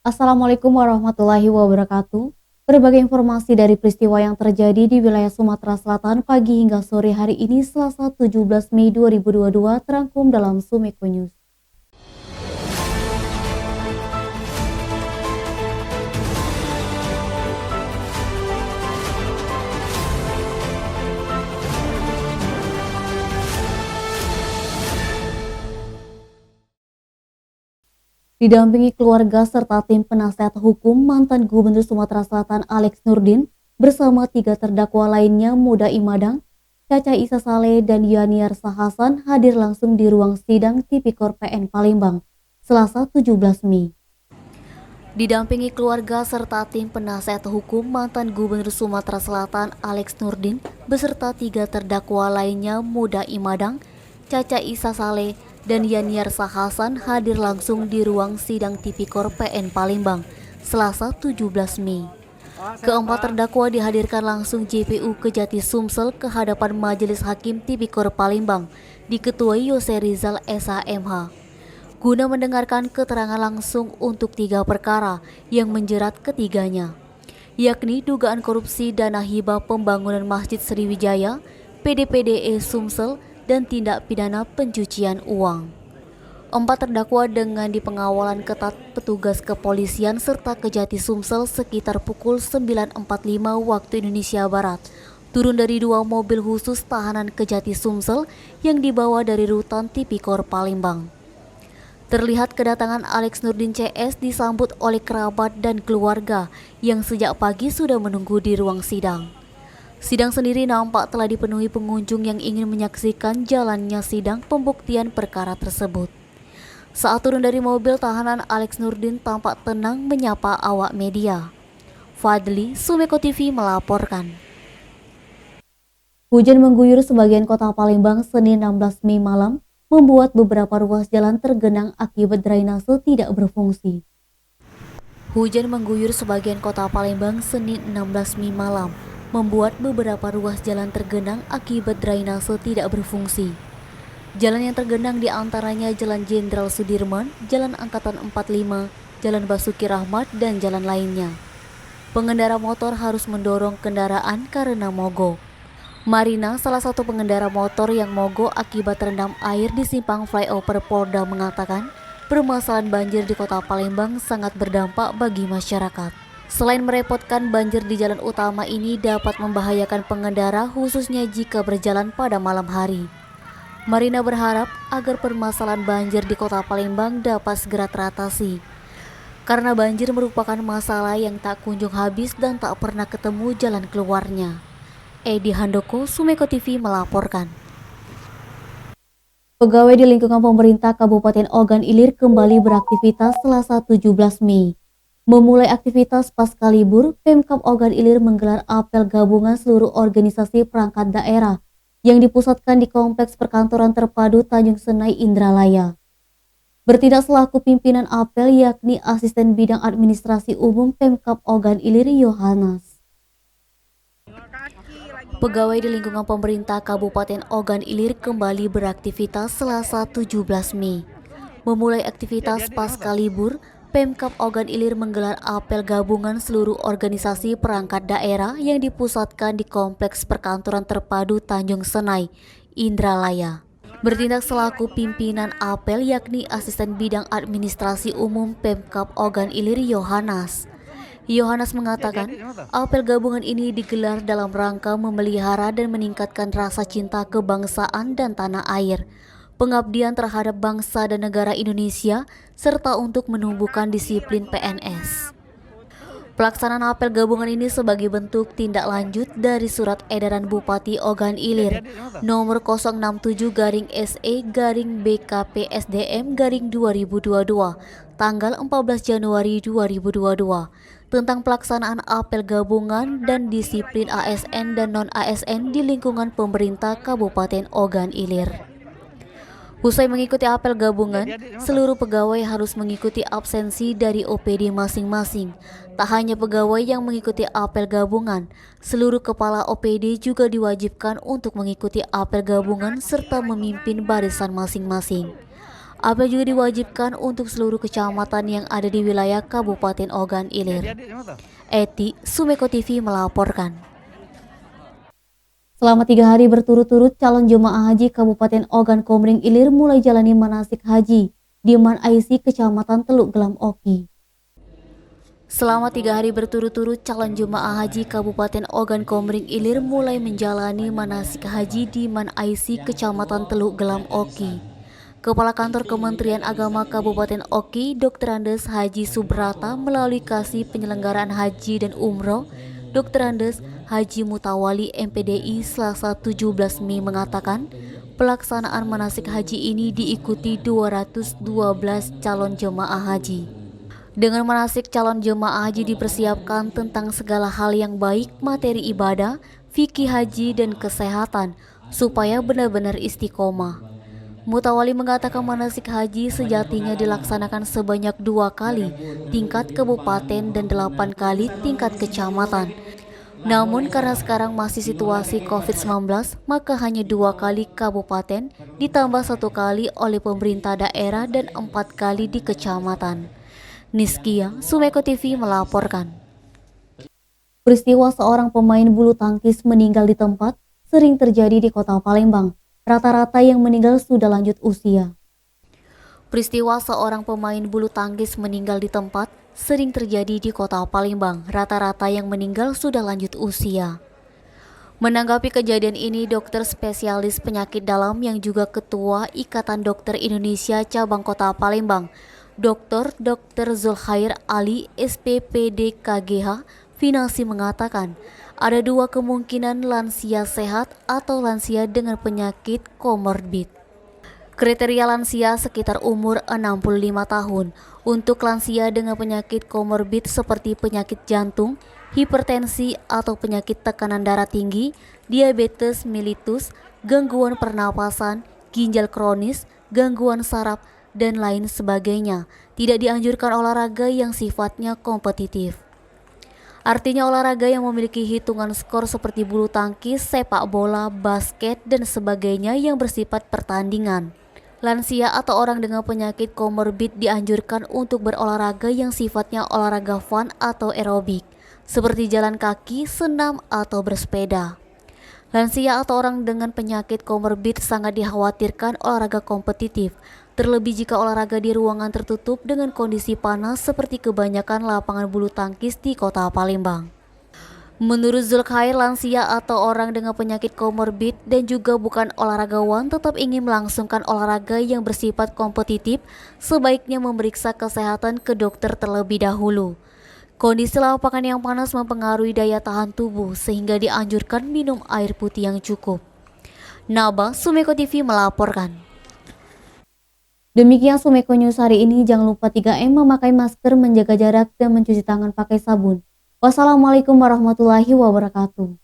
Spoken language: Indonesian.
Assalamualaikum warahmatullahi wabarakatuh. Berbagai informasi dari peristiwa yang terjadi di wilayah Sumatera Selatan pagi hingga sore hari ini Selasa 17 Mei 2022 terangkum dalam Sumeko News. Didampingi keluarga serta tim penasehat hukum mantan Gubernur Sumatera Selatan Alex Nurdin bersama 3 terdakwa lainnya Muda Imadang, Caca Isa Saleh dan Yaniar Sahasan hadir langsung di ruang sidang Tipikor PN Palembang, Selasa 17 Mei. Didampingi keluarga serta tim penasehat hukum mantan Gubernur Sumatera Selatan Alex Nurdin beserta 3 terdakwa lainnya Muda Imadang, Caca Isa Saleh, dan Yaniar Sahasan hadir langsung di ruang sidang Tipikor PN Palembang, Selasa 17 Mei. Keempat terdakwa dihadirkan langsung JPU Kejati Sumsel ke hadapan Majelis Hakim Tipikor Palembang, diketuai Yose Rizal SHMH, guna mendengarkan keterangan langsung untuk 3 perkara yang menjerat ketiganya, yakni dugaan korupsi dana hibah pembangunan Masjid Sriwijaya, PDPDE Sumsel, dan tindak pidana pencucian uang. 4 terdakwa dengan dipengawalan ketat petugas kepolisian serta Kejati Sumsel sekitar pukul 9.45 waktu Indonesia Barat turun dari 2 mobil khusus tahanan Kejati Sumsel yang dibawa dari rutan Tipikor Palembang. Terlihat kedatangan Alex Nurdin CS disambut oleh kerabat dan keluarga yang sejak pagi sudah menunggu di ruang sidang. Sidang sendiri nampak telah dipenuhi pengunjung yang ingin menyaksikan jalannya sidang pembuktian perkara tersebut. Saat turun dari mobil tahanan, Alex Nurdin tampak tenang menyapa awak media. Fadli, Sumeko TV melaporkan. Hujan mengguyur sebagian kota Palembang Senin 16 Mei malam, membuat beberapa ruas jalan tergenang akibat drainase tidak berfungsi. Hujan mengguyur sebagian kota Palembang Senin 16 Mei malam, membuat beberapa ruas jalan tergenang akibat drainase tidak berfungsi. Jalan yang tergenang diantaranya Jalan Jenderal Sudirman, Jalan Angkatan 45, Jalan Basuki Rahmat, dan jalan lainnya. Pengendara motor harus mendorong kendaraan karena mogok. Marina, salah satu pengendara motor yang mogok akibat terendam air di simpang flyover Polda, mengatakan permasalahan banjir di kota Palembang sangat berdampak bagi masyarakat. Selain merepotkan, banjir di jalan utama ini dapat membahayakan pengendara khususnya jika berjalan pada malam hari. Marina berharap agar permasalahan banjir di kota Palembang dapat segera teratasi. Karena banjir merupakan masalah yang tak kunjung habis dan tak pernah ketemu jalan keluarnya. Edi Handoko, Sumeko TV melaporkan. Pegawai di lingkungan pemerintah Kabupaten Ogan Ilir kembali beraktivitas Selasa 17 Mei. Memulai aktivitas pasca libur, Pemkab Ogan Ilir menggelar apel gabungan seluruh organisasi perangkat daerah yang dipusatkan di Kompleks Perkantoran Terpadu Tanjung Senai Indralaya. Bertindak selaku pimpinan apel yakni Asisten Bidang Administrasi Umum Pemkab Ogan Ilir Yohanes. Pegawai di lingkungan pemerintah Kabupaten Ogan Ilir kembali beraktivitas Selasa 17 Mei. Memulai aktivitas pasca libur, Pemkab Ogan Ilir menggelar apel gabungan seluruh organisasi perangkat daerah yang dipusatkan di Kompleks Perkantoran Terpadu Tanjung Senai, Indralaya. Bertindak selaku pimpinan apel yakni Asisten Bidang Administrasi Umum Pemkab Ogan Ilir Yohanes. Yohanes mengatakan, apel gabungan ini digelar dalam rangka memelihara dan meningkatkan rasa cinta kebangsaan dan tanah air, pengabdian terhadap bangsa dan negara Indonesia, serta untuk menumbuhkan disiplin PNS. Pelaksanaan apel gabungan ini sebagai bentuk tindak lanjut dari Surat Edaran Bupati Ogan Ilir nomor 067-BKPSDM-2022 tanggal 14 Januari 2022 tentang pelaksanaan apel gabungan dan disiplin ASN dan non-ASN di lingkungan pemerintah Kabupaten Ogan Ilir. Usai mengikuti apel gabungan, seluruh pegawai harus mengikuti absensi dari OPD masing-masing. Tak hanya pegawai yang mengikuti apel gabungan, seluruh kepala OPD juga diwajibkan untuk mengikuti apel gabungan serta memimpin barisan masing-masing. Apa juga diwajibkan untuk seluruh kecamatan yang ada di wilayah Kabupaten Ogan Ilir. Eti, Sumeko TV melaporkan. Selama 3 hari berturut-turut, calon jemaah haji Kabupaten Ogan Komering Ilir mulai jalani manasik haji di Man Aisi, Kecamatan Teluk Gelam Oki. Selama 3 hari berturut-turut, calon jemaah haji Kabupaten Ogan Komering Ilir mulai menjalani manasik haji di Man Aisi, Kecamatan Teluk Gelam Oki. Kepala Kantor Kementerian Agama Kabupaten Oki, Dr. Andes Haji Subrata, melalui Kasih Penyelenggaraan Haji dan Umroh, Dr. Andes Haji Mutawali MPDI Selasa 17 Mei mengatakan, pelaksanaan manasik haji ini diikuti 212 calon jemaah haji. Dengan manasik calon jemaah haji dipersiapkan tentang segala hal yang baik, materi ibadah, fikih haji, dan kesehatan, supaya benar-benar istiqomah. Mutawali mengatakan manasik haji sejatinya dilaksanakan sebanyak 2 kali tingkat kabupaten dan 8 kali tingkat kecamatan. Namun karena sekarang masih situasi COVID-19, maka hanya 2 kali kabupaten ditambah 1 kali oleh pemerintah daerah dan 4 kali di kecamatan. Niskia, Sumeko TV melaporkan. Peristiwa seorang pemain bulu tangkis meninggal di tempat sering terjadi di Kota Palembang. Rata-rata yang meninggal sudah lanjut usia. Peristiwa seorang pemain bulu tangkis meninggal di tempat sering terjadi di Kota Palembang. Rata-rata yang meninggal sudah lanjut usia. Menanggapi kejadian ini, dokter spesialis penyakit dalam yang juga Ketua Ikatan Dokter Indonesia Cabang Kota Palembang, Dr. Zulkhair Ali, SPPD KGH, Finasi mengatakan, ada 2 kemungkinan lansia sehat atau lansia dengan penyakit komorbid. Kriteria lansia sekitar umur 65 tahun. Untuk lansia dengan penyakit komorbid seperti penyakit jantung, hipertensi atau penyakit tekanan darah tinggi, diabetes mellitus, gangguan pernapasan, ginjal kronis, gangguan saraf, dan lain sebagainya, tidak dianjurkan olahraga yang sifatnya kompetitif. Artinya olahraga yang memiliki hitungan skor seperti bulu tangkis, sepak bola, basket, dan sebagainya yang bersifat pertandingan. Lansia atau orang dengan penyakit komorbid dianjurkan untuk berolahraga yang sifatnya olahraga fun atau aerobik, seperti jalan kaki, senam, atau bersepeda. Lansia atau orang dengan penyakit komorbid sangat dikhawatirkan olahraga kompetitif, terlebih jika olahraga di ruangan tertutup dengan kondisi panas seperti kebanyakan lapangan bulu tangkis di Kota Palembang. Menurut Zulkhair, lansia atau orang dengan penyakit komorbid dan juga bukan olahragawan tetap ingin melangsungkan olahraga yang bersifat kompetitif, sebaiknya memeriksa kesehatan ke dokter terlebih dahulu. Kondisi lapangan yang panas mempengaruhi daya tahan tubuh sehingga dianjurkan minum air putih yang cukup. Naba, Sumeko TV melaporkan. Demikian Sumeko News hari ini. Jangan lupa 3M, memakai masker, menjaga jarak, dan mencuci tangan pakai sabun. Wassalamualaikum warahmatullahi wabarakatuh.